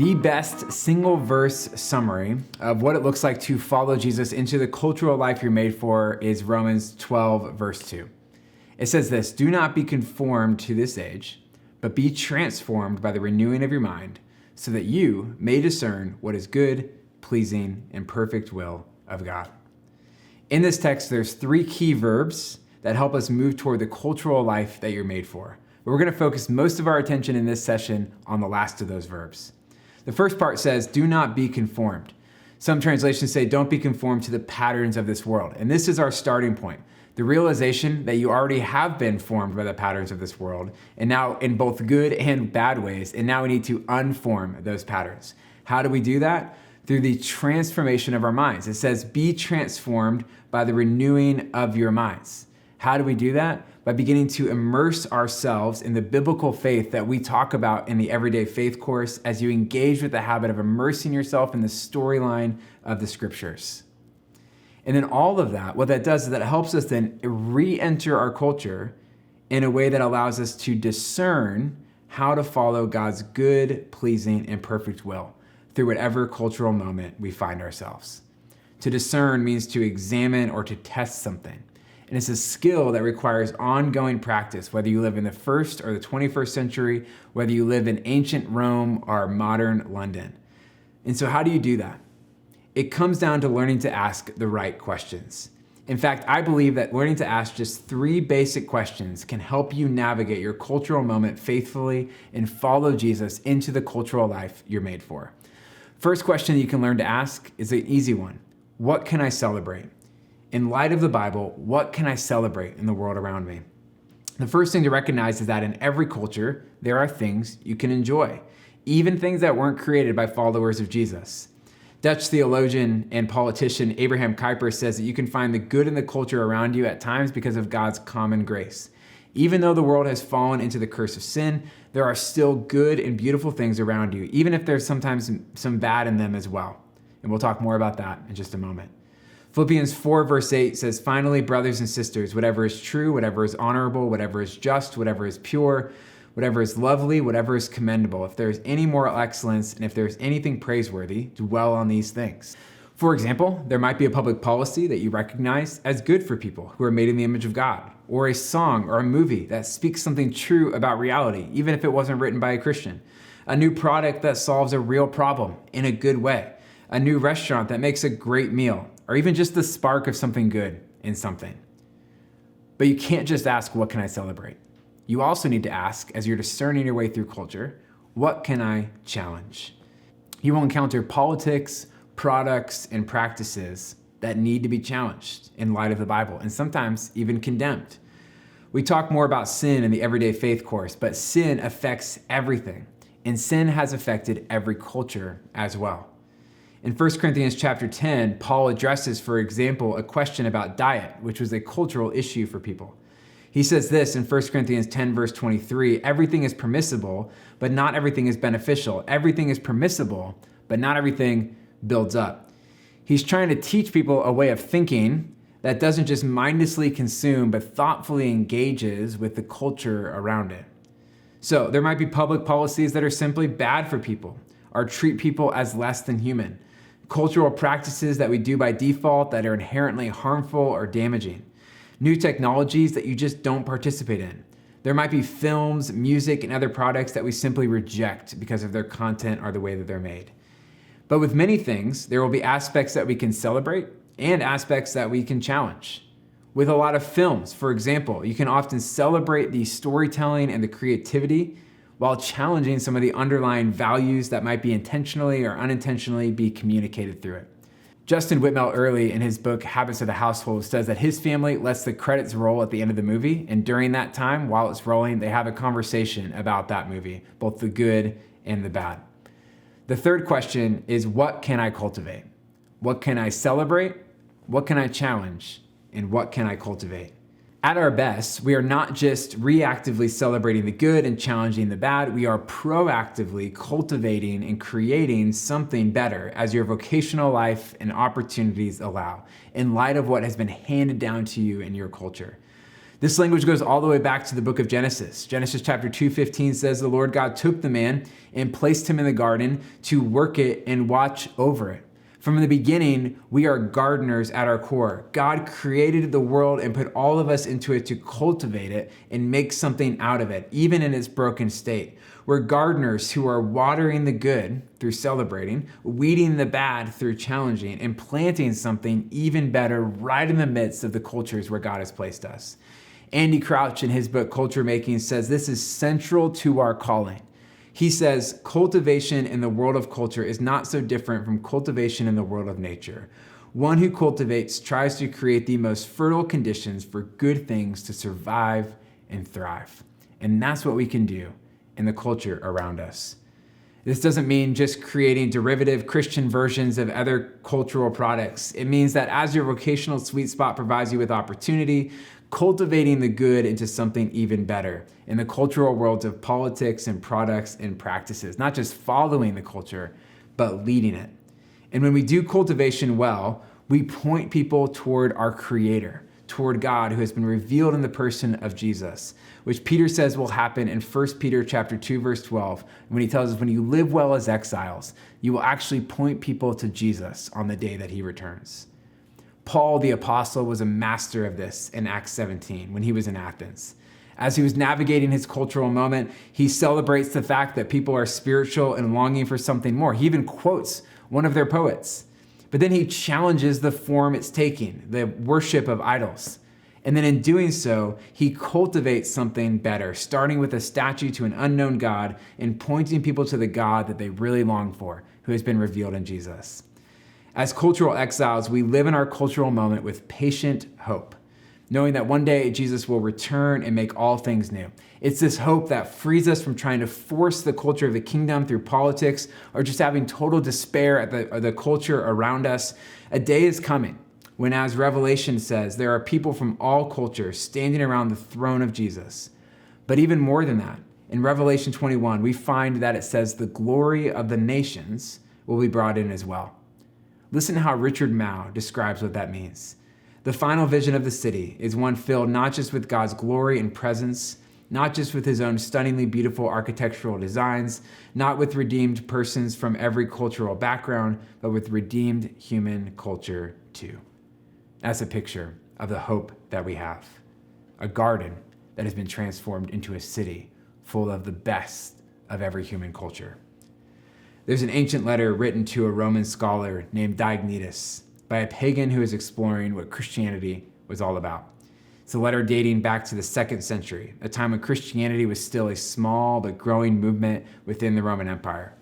The best single verse summary of what it looks like to follow Jesus into the cultural life you're made for is Romans 12, verse 2. It says this: "Do not be conformed to this age, but be transformed by the renewing of your mind, so that you may discern what is good, pleasing, and perfect will of God." In this text, there's three key verbs that help us move toward the cultural life that you're made for. But we're going to focus most of our attention in this session on the last of those verbs. The first part says, do not be conformed. Some translations say, don't be conformed to the patterns of this world. And this is our starting point. The realization that you already have been formed by the patterns of this world, and now in both good and bad ways, and now we need to unform those patterns. How do we do that? Through the transformation of our minds. It says, be transformed by the renewing of your minds. How do we do that? By beginning to immerse ourselves in the biblical faith that we talk about in the Everyday Faith course as you engage with the habit of immersing yourself in the storyline of the scriptures. And then all of that, what that does is that it helps us then re-enter our culture in a way that allows us to discern how to follow God's good, pleasing, and perfect will through whatever cultural moment we find ourselves. To discern means to examine or to test something. And it's a skill that requires ongoing practice, whether you live in the 1st or the 21st century, whether you live in ancient Rome or modern London. And so how do you do that? It comes down to learning to ask the right questions. In fact, I believe that learning to ask just 3 basic questions can help you navigate your cultural moment faithfully and follow Jesus into the cultural life you're made for. First question that you can learn to ask is an easy one. What can I celebrate? In light of the Bible, what can I celebrate in the world around me? The first thing to recognize is that in every culture, there are things you can enjoy, even things that weren't created by followers of Jesus. Dutch theologian and politician Abraham Kuyper says that you can find the good in the culture around you at times because of God's common grace. Even though the world has fallen into the curse of sin, there are still good and beautiful things around you, even if there's sometimes some bad in them as well. And we'll talk more about that in just a moment. Philippians 4 verse 8 says, "Finally, brothers and sisters, whatever is true, whatever is honorable, whatever is just, whatever is pure, whatever is lovely, whatever is commendable, if there is any moral excellence and if there is anything praiseworthy, dwell on these things." For example, there might be a public policy that you recognize as good for people who are made in the image of God, or a song or a movie that speaks something true about reality, even if it wasn't written by a Christian. A new product that solves a real problem in a good way. A new restaurant that makes a great meal, or even just the spark of something good in something. But you can't just ask, what can I celebrate? You also need to ask, as you're discerning your way through culture, what can I challenge? You will encounter politics, products, and practices that need to be challenged in light of the Bible, and sometimes even condemned. We talk more about sin in the Everyday Faith course, but sin affects everything, and sin has affected every culture as well. In 1 Corinthians chapter 10, Paul addresses, for example, a question about diet, which was a cultural issue for people. He says this in 1 Corinthians 10, verse 23, "Everything is permissible, but not everything is beneficial. Everything is permissible, but not everything builds up." He's trying to teach people a way of thinking that doesn't just mindlessly consume, but thoughtfully engages with the culture around it. So there might be public policies that are simply bad for people, or treat people as less than human. Cultural practices that we do by default that are inherently harmful or damaging. New technologies that you just don't participate in. There might be films, music, and other products that we simply reject because of their content or the way that they're made. But with many things, there will be aspects that we can celebrate and aspects that we can challenge. With a lot of films, for example, you can often celebrate the storytelling and the creativity while challenging some of the underlying values that might be intentionally or unintentionally be communicated through it. Justin Whitmel Early, in his book Habits of the Household, says that his family lets the credits roll at the end of the movie, and during that time, while it's rolling, they have a conversation about that movie, both the good and the bad. The third question is, what can I cultivate? What can I celebrate? What can I challenge? And what can I cultivate? At our best, we are not just reactively celebrating the good and challenging the bad, we are proactively cultivating and creating something better as your vocational life and opportunities allow, in light of what has been handed down to you in your culture. This language goes all the way back to the book of Genesis. Genesis chapter 2:15 says, the Lord God took the man and placed him in the garden to work it and watch over it. From the beginning, we are gardeners at our core. God created the world and put all of us into it to cultivate it and make something out of it, even in its broken state. We're gardeners who are watering the good through celebrating, weeding the bad through challenging, and planting something even better right in the midst of the cultures where God has placed us. Andy Crouch, in his book Culture Making, says this is central to our calling. He says, cultivation in the world of culture is not so different from cultivation in the world of nature. One who cultivates tries to create the most fertile conditions for good things to survive and thrive. And that's what we can do in the culture around us. This doesn't mean just creating derivative Christian versions of other cultural products. It means that as your vocational sweet spot provides you with opportunity, cultivating the good into something even better in the cultural worlds of politics and products and practices, not just following the culture, but leading it. And when we do cultivation well, we point people toward our Creator, toward God, who has been revealed in the person of Jesus, which Peter says will happen in 1 Peter chapter 2, verse 12, when he tells us when you live well as exiles, you will actually point people to Jesus on the day that he returns. Paul the apostle was a master of this in Acts 17 when he was in Athens. As he was navigating his cultural moment, he celebrates the fact that people are spiritual and longing for something more. He even quotes one of their poets. But then he challenges the form it's taking, the worship of idols. And then in doing so, he cultivates something better, starting with a statue to an unknown God and pointing people to the God that they really long for, who has been revealed in Jesus. As cultural exiles, we live in our cultural moment with patient hope, knowing that one day Jesus will return and make all things new. It's this hope that frees us from trying to force the culture of the kingdom through politics or just having total despair at the culture around us. A day is coming when, as Revelation says, there are people from all cultures standing around the throne of Jesus. But even more than that, in Revelation 21, we find that it says the glory of the nations will be brought in as well. Listen to how Richard Mouw describes what that means. The final vision of the city is one filled not just with God's glory and presence, not just with his own stunningly beautiful architectural designs, not with redeemed persons from every cultural background, but with redeemed human culture too. That's a picture of the hope that we have. A garden that has been transformed into a city full of the best of every human culture. There's an ancient letter written to a Roman scholar named Diognetus by a pagan who is exploring what Christianity was all about. It's a letter dating back to the 2nd century, a time when Christianity was still a small but growing movement within the Roman Empire.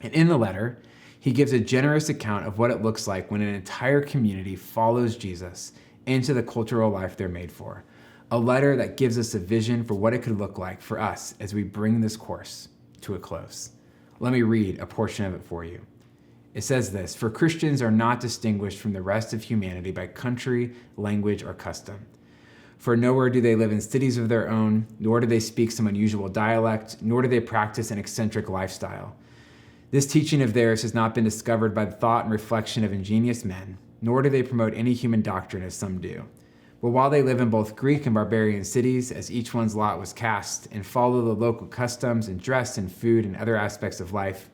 And in the letter, he gives a generous account of what it looks like when an entire community follows Jesus into the cultural life they're made for. A letter that gives us a vision for what it could look like for us as we bring this course to a close. Let me read a portion of it for you. It says this, "For Christians are not distinguished from the rest of humanity by country, language, or custom. For nowhere do they live in cities of their own, nor do they speak some unusual dialect, nor do they practice an eccentric lifestyle. This teaching of theirs has not been discovered by the thought and reflection of ingenious men, nor do they promote any human doctrine as some do. But while they live in both Greek and barbarian cities, as each one's lot was cast, and follow the local customs and dress and food and other aspects of life,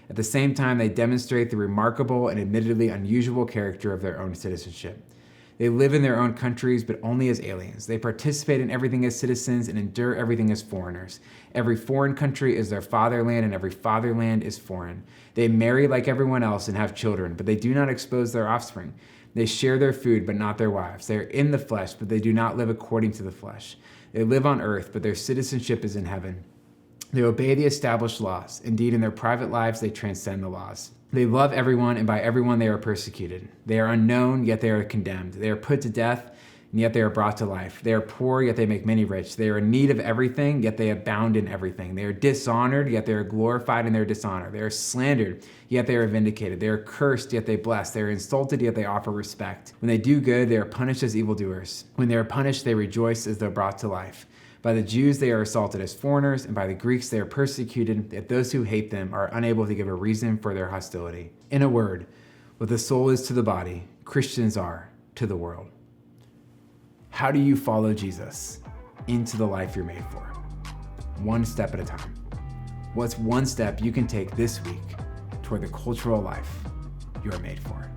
at the same time they demonstrate the remarkable and admittedly unusual character of their own citizenship. They live in their own countries, but only as aliens. They participate in everything as citizens and endure everything as foreigners. Every foreign country is their fatherland, and every fatherland is foreign. They marry like everyone else and have children, but they do not expose their offspring. They share their food, but not their wives. They are in the flesh, but they do not live according to the flesh. They live on earth, but their citizenship is in heaven. They obey the established laws. Indeed, in their private lives, they transcend the laws. They love everyone, and by everyone they are persecuted. They are unknown, yet they are condemned. They are put to death, and yet they are brought to life. They are poor, yet they make many rich. They are in need of everything, yet they abound in everything. They are dishonored, yet they are glorified in their dishonor. They are slandered, yet they are vindicated. They are cursed, yet they bless. They are insulted, yet they offer respect. When they do good, they are punished as evildoers. When they are punished, they rejoice as though brought to life. By the Jews, they are assaulted as foreigners, and by the Greeks, they are persecuted, yet those who hate them are unable to give a reason for their hostility. In a word, what the soul is to the body, Christians are to the world." How do you follow Jesus into the life you're made for? One step at a time. What's one step you can take this week toward the cultural life you're made for?